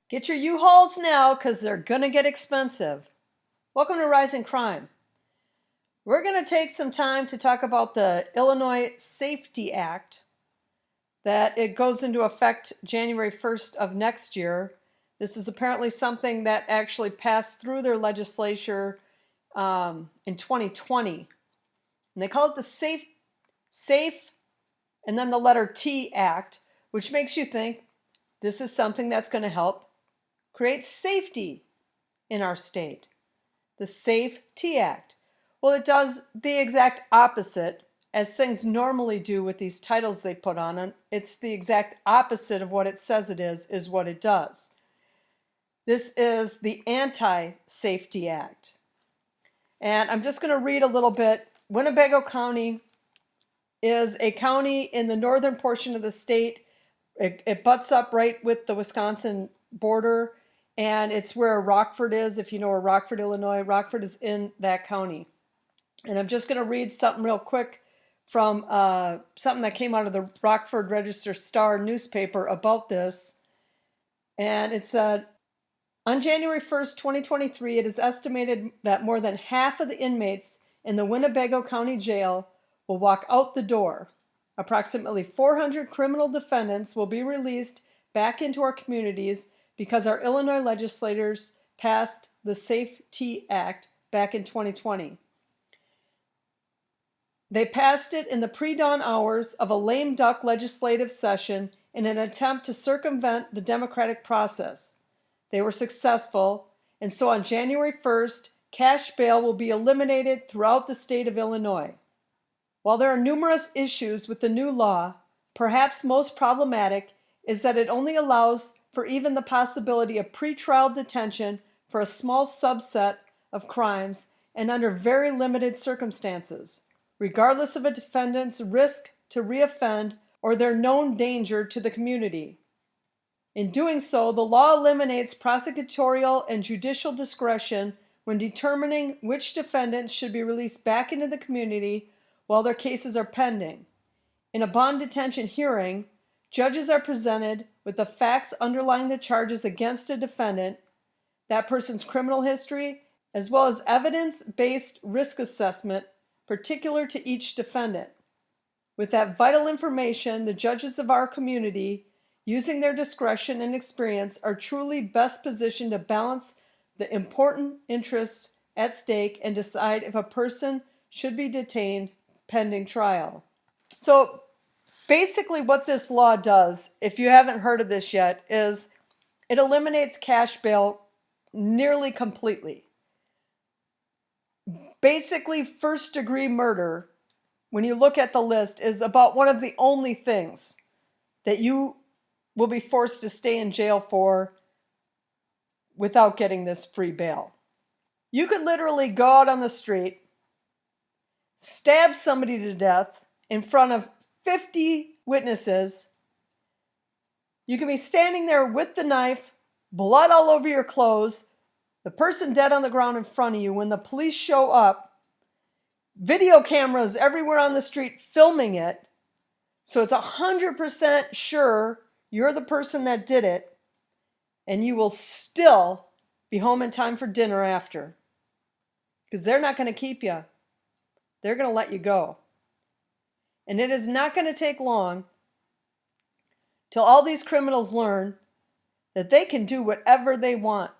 Get your U-Hauls now, because they're gonna get expensive. Welcome to Rising Crime. We're gonna take some time to talk about the Illinois Safety Act, that it goes into effect January 1st of next year. This is apparently something that actually passed through their legislature in 2020. And they call it the Safe, and then the letter T Act, which makes you think this is something that's going to help create safety in our state. The Safety Act. Well, it does the exact opposite as things normally do with these titles they put on it. It's the exact opposite of what it says it is what it does. This is the Anti-Safety Act. And I'm just going to read a little bit. Winnebago County is a county in the northern portion of the state. It butts up right with the Wisconsin border, and it's where Rockford is. If you know where Rockford, Illinois, Rockford is in that county. And I'm just going to read something real quick from something that came out of the Rockford Register-Star newspaper about this. And it said, on January 1st, 2023, it is estimated that more than half of the inmates in the Winnebago County Jail will walk out the door. Approximately 400 criminal defendants will be released back into our communities because our Illinois legislators passed the Safety Act back in 2020. They passed it in the pre-dawn hours of a lame duck legislative session in an attempt to circumvent the democratic process. They were successful, and so on January 1st, cash bail will be eliminated throughout the state of Illinois. While there are numerous issues with the new law, perhaps most problematic is that it only allows for even the possibility of pretrial detention for a small subset of crimes and under very limited circumstances, regardless of a defendant's risk to reoffend or their known danger to the community. In doing so, the law eliminates prosecutorial and judicial discretion when determining which defendants should be released back into the community while their cases are pending. In a bond detention hearing, judges are presented with the facts underlying the charges against a defendant, that person's criminal history, as well as evidence-based risk assessment particular to each defendant. With that vital information, the judges of our community, using their discretion and experience, are truly best positioned to balance the important interests at stake and decide if a person should be detained pending trial. So basically what this law does, if you haven't heard of this yet, is it eliminates cash bail nearly completely. Basically, first-degree murder, when you look at the list, is about one of the only things that you will be forced to stay in jail for without getting this free bail. You could literally go out on the street, stab somebody to death in front of 50 witnesses. You can be standing there with the knife, blood all over your clothes, the person dead on the ground in front of you. When the police show up, video cameras everywhere on the street filming it, so it's 100% sure you're the person that did it, and you will still be home in time for dinner after, because they're not going to keep you. They're going to let you go. And it is not going to take long till all these criminals learn that they can do whatever they want.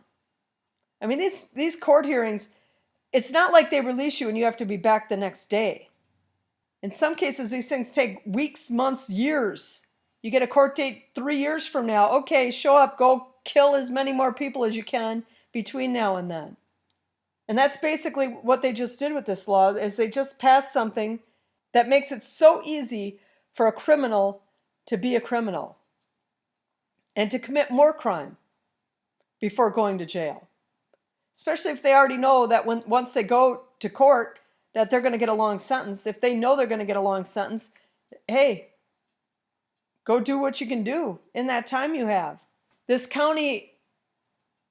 I mean, these court hearings, it's not like they release you and you have to be back the next day. In some cases, these things take weeks, months, years. You get a court date 3 years from now. Okay, show up, go kill as many more people as you can between now and then. And that's basically what they just did with this law, is they just passed something that makes it so easy for a criminal to be a criminal and to commit more crime before going to jail. Especially if they already know that once they go to court that they're going to get a long sentence. If they know they're going to get a long sentence, hey, go do what you can do in that time you have. This county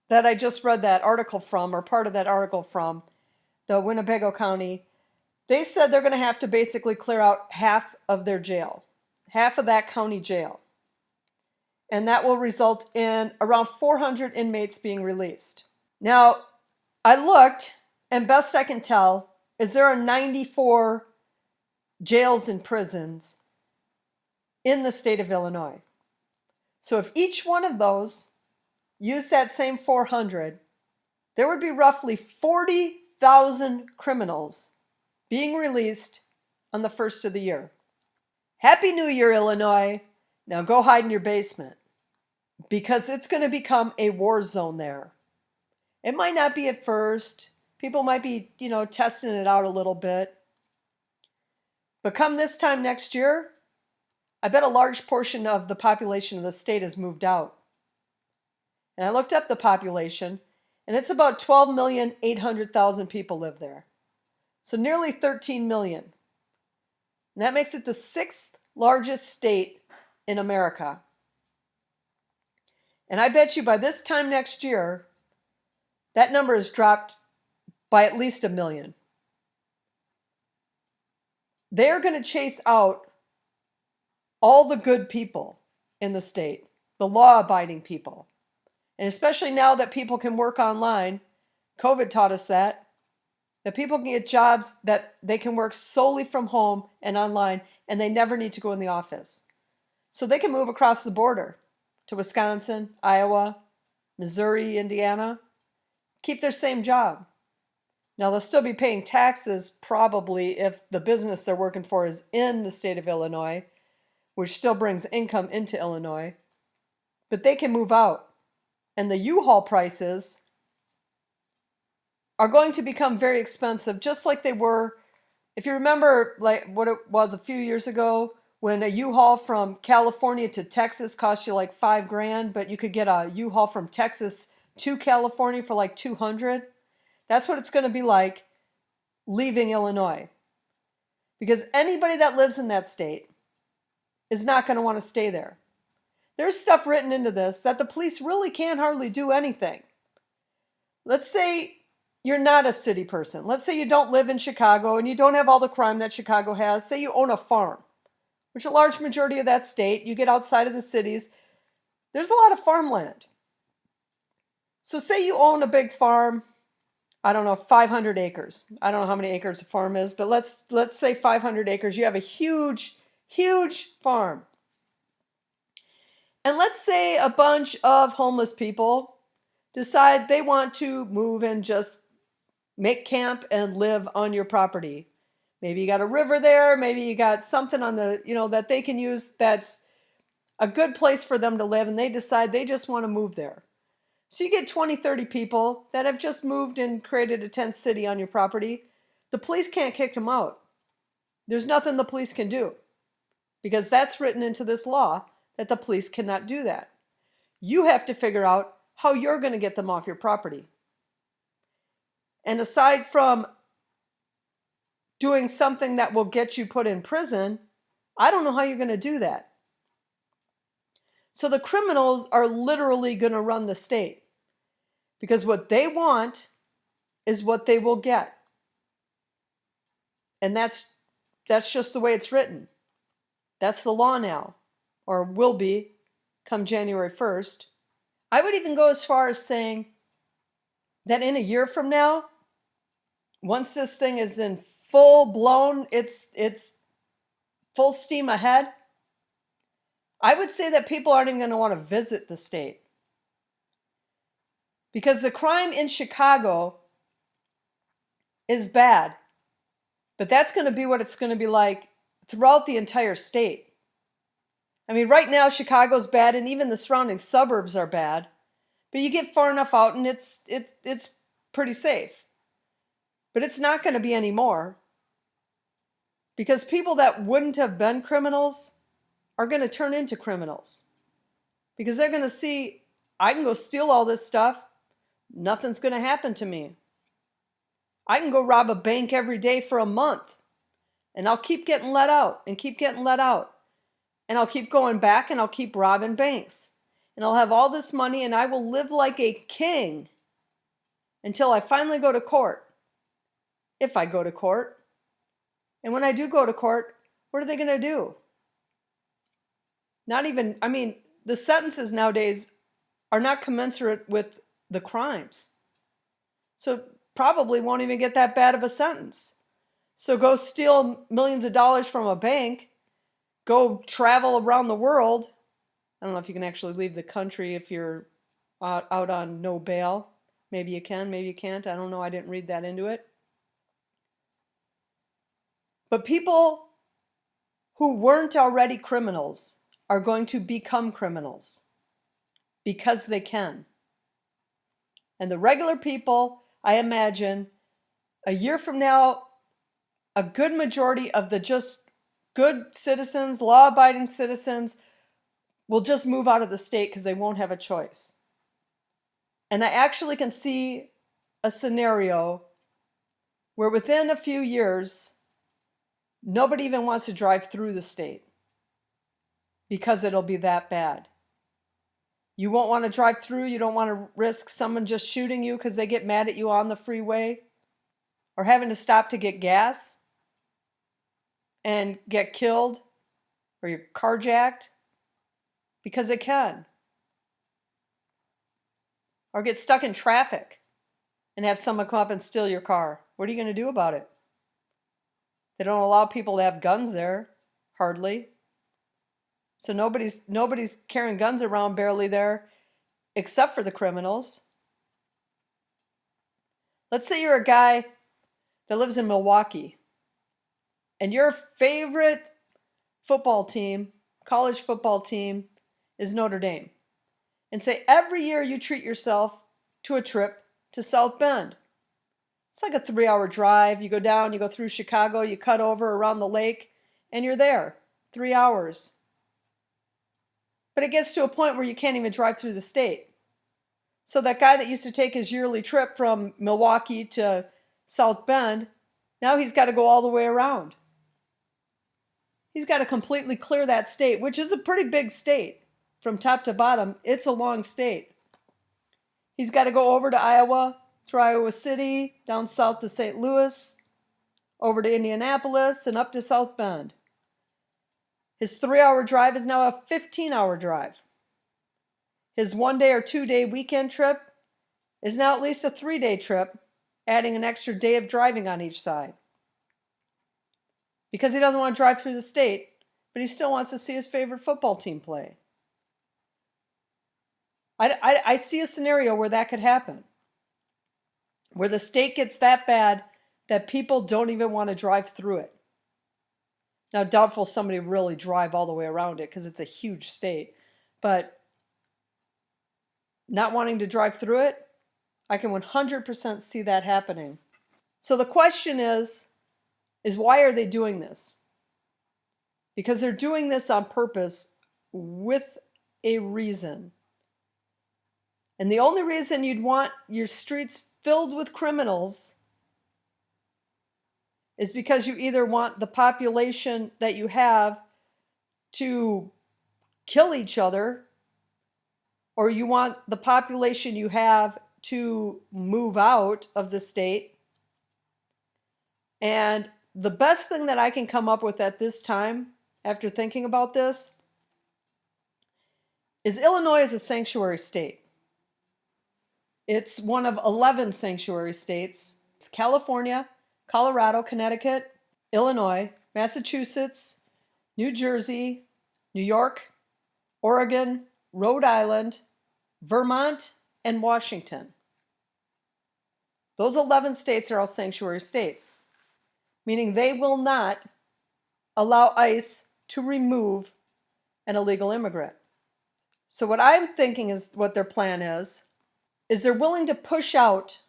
that I just read that article from, or part of that article from, the Winnebago County, they said they're going to have to basically clear out half of their jail. half of that county jail. And that will result in around 400 inmates being released. Now, I looked, and best I can tell is there are 94 jails and prisons in the state of Illinois. So if each one of those used that same 400, there would be roughly 40,000 criminals being released on the first of the year. Happy New Year, Illinois. Now go hide in your basement, because it's going to become a war zone there. It might not be at first. People might be, testing it out a little bit. But come this time next year, I bet a large portion of the population of the state has moved out. And I looked up the population, and it's about 12,800,000 people live there. So nearly 13 million. And that makes it the 6th largest state in America. And I bet you by this time next year, that number has dropped by at least 1 million. They're going to chase out all the good people in the state, the law-abiding people. And especially now that people can work online, COVID taught us that people can get jobs that they can work solely from home and online, and they never need to go in the office. So they can move across the border to Wisconsin, Iowa, Missouri, Indiana, keep their same job. Now, they'll still be paying taxes probably if the business they're working for is in the state of Illinois, which still brings income into Illinois, but they can move out. And the U-Haul prices are going to become very expensive, just like they were, if you remember, like what it was a few years ago when a U-Haul from California to Texas cost you like $5,000, but you could get a U-Haul from Texas to California for like $200. That's what it's going to be like leaving Illinois. Because anybody that lives in that state is not going to want to stay there. There's stuff written into this that the police really can't hardly do anything. Let's say you're not a city person. Let's say you don't live in Chicago and you don't have all the crime that Chicago has. Say you own a farm, which a large majority of that state, you get outside of the cities, there's a lot of farmland. So say you own a big farm, I don't know, 500 acres. I don't know how many acres a farm is, but let's say 500 acres. You have a huge, huge farm. And let's say a bunch of homeless people decide they want to move and just make camp and live on your property. Maybe you got a river there. Maybe you got something on the, that they can use that's a good place for them to live. And they decide they just want to move there. So you get 20, 30 people that have just moved and created a tent city on your property. The police can't kick them out. There's nothing the police can do because that's written into this law that the police cannot do that. You have to figure out how you're going to get them off your property. And aside from doing something that will get you put in prison, I don't know how you're going to do that. So the criminals are literally going to run the state because what they want is what they will get. And that's just the way it's written. That's the law now, or will be come January 1st. I would even go as far as saying that in a year from now, once this thing is in full blown, it's full steam ahead, I would say that people aren't even going to want to visit the state. Because the crime in Chicago is bad. But that's going to be what it's going to be like throughout the entire state. I mean, right now Chicago's bad and even the surrounding suburbs are bad. But you get far enough out and it's pretty safe. But it's not going to be anymore. Because people that wouldn't have been criminals are going to turn into criminals. Because they're going to see, I can go steal all this stuff. Nothing's going to happen to me. I can go rob a bank every day for a month. And I'll keep getting let out and keep getting let out. And I'll keep going back and I'll keep robbing banks. And I'll have all this money and I will live like a king until I finally go to court. If I go to court. And when I do go to court, what are they going to do? Not even, I mean, the sentences nowadays are not commensurate with the crimes. So probably won't even get that bad of a sentence. So go steal millions of dollars from a bank, go travel around the world. I don't know if you can actually leave the country if you're out on no bail. Maybe you can, maybe you can't. I don't know. I didn't read that into it. But people who weren't already criminals are going to become criminals because they can. And the regular people, I imagine, a year from now, a good majority of the just good citizens, law-abiding citizens, will just move out of the state because they won't have a choice. And I actually can see a scenario where within a few years, nobody even wants to drive through the state because it'll be that bad. You won't want to drive through. You don't want to risk someone just shooting you because they get mad at you on the freeway, or having to stop to get gas and get killed, or you're carjacked because they can. Or get stuck in traffic and have someone come up and steal your car. What are you going to do about it? They don't allow people to have guns there, hardly. So nobody's carrying guns around barely there, except for the criminals. Let's say you're a guy that lives in Milwaukee, and your favorite football team, college football team, is Notre Dame. And say every year you treat yourself to a trip to South Bend. It's like a 3-hour drive. You go down, you go through Chicago, you cut over around the lake, and you're there. 3 hours. But it gets to a point where you can't even drive through the state. So that guy that used to take his yearly trip from Milwaukee to South Bend, now he's got to go all the way around. He's got to completely clear that state, which is a pretty big state. From top to bottom, it's a long state. He's got to go over to Iowa, through Iowa City, down south to St. Louis, over to Indianapolis, and up to South Bend. His 3-hour drive is now a 15-hour drive. His 1-day or 2-day weekend trip is now at least a 3-day trip, adding an extra day of driving on each side. Because he doesn't want to drive through the state, but he still wants to see his favorite football team play. I see a scenario where that could happen, where the state gets that bad that people don't even want to drive through it. Now, doubtful somebody really drive all the way around it because it's a huge state, but not wanting to drive through it, I can 100% see that happening. So the question is why are they doing this? Because they're doing this on purpose with a reason. And the only reason you'd want your streets filled with criminals is because you either want the population that you have to kill each other, or you want the population you have to move out of the state. And the best thing that I can come up with at this time, after thinking about this, is Illinois is a sanctuary state. It's one of 11 sanctuary states. It's California, Colorado, Connecticut, Illinois, Massachusetts, New Jersey, New York, Oregon, Rhode Island, Vermont, and Washington. Those 11 states are all sanctuary states, meaning they will not allow ICE to remove an illegal immigrant. So what I'm thinking is what their plan is they're willing to push out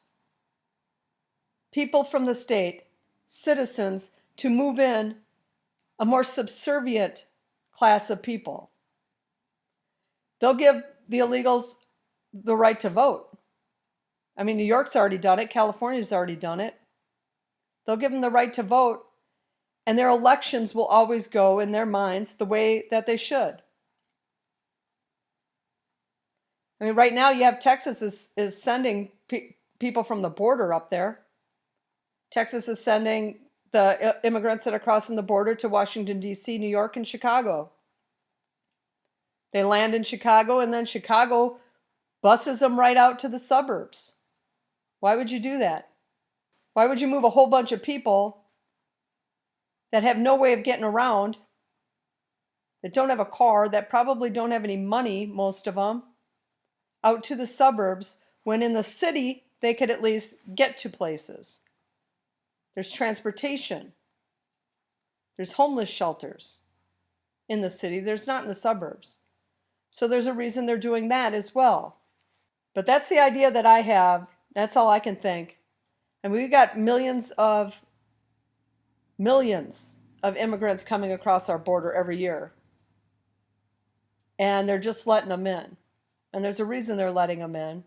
people from the state, citizens, to move in a more subservient class of people. They'll give the illegals the right to vote. I mean, New York's already done it. California's already done it. They'll give them the right to vote, and their elections will always go, in their minds, the way that they should. I mean, right now you have Texas is sending people from the border up there. Texas is sending the immigrants that are crossing the border to Washington, D.C., New York, and Chicago. They land in Chicago, and then Chicago buses them right out to the suburbs. Why would you do that? Why would you move a whole bunch of people that have no way of getting around, that don't have a car, that probably don't have any money, most of them, out to the suburbs, when in the city they could at least get to places? There's transportation. There's homeless shelters in the city. There's not in the suburbs. So there's a reason they're doing that as well. But that's the idea that I have. That's all I can think. And we've got millions of immigrants coming across our border every year. And they're just letting them in. And there's a reason they're letting them in.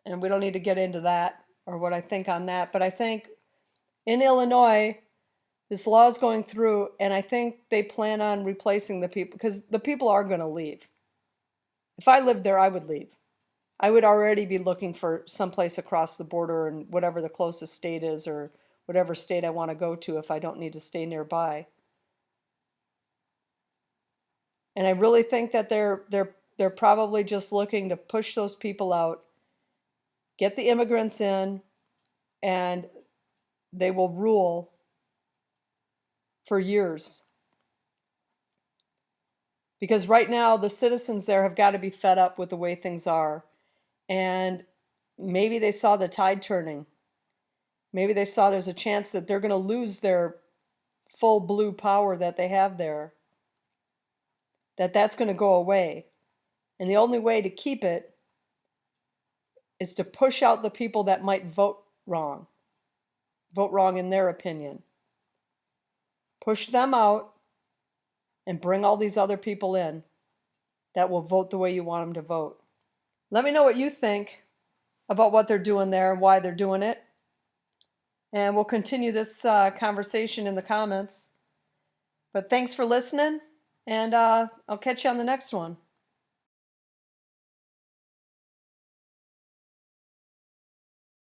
And we don't need to get into that or what I think on that. But I think in Illinois, this law is going through, and I think they plan on replacing the people, because the people are going to leave. If I lived there, I would leave. I would already be looking for someplace across the border in whatever the closest state is, or whatever state I want to go to if I don't need to stay nearby. And I really think that they're probably just looking to push those people out, get the immigrants in, and they will rule for years. Because right now the citizens there have got to be fed up with the way things are. And maybe they saw the tide turning. Maybe they saw there's a chance that they're going to lose their full blue power that they have there, that's going to go away. And the only way to keep it is to push out the people that might vote wrong in their opinion. Push them out and bring all these other people in that will vote the way you want them to vote. Let me know what you think about what they're doing there and why they're doing it. And we'll continue this conversation in the comments. But thanks for listening, and I'll catch you on the next one.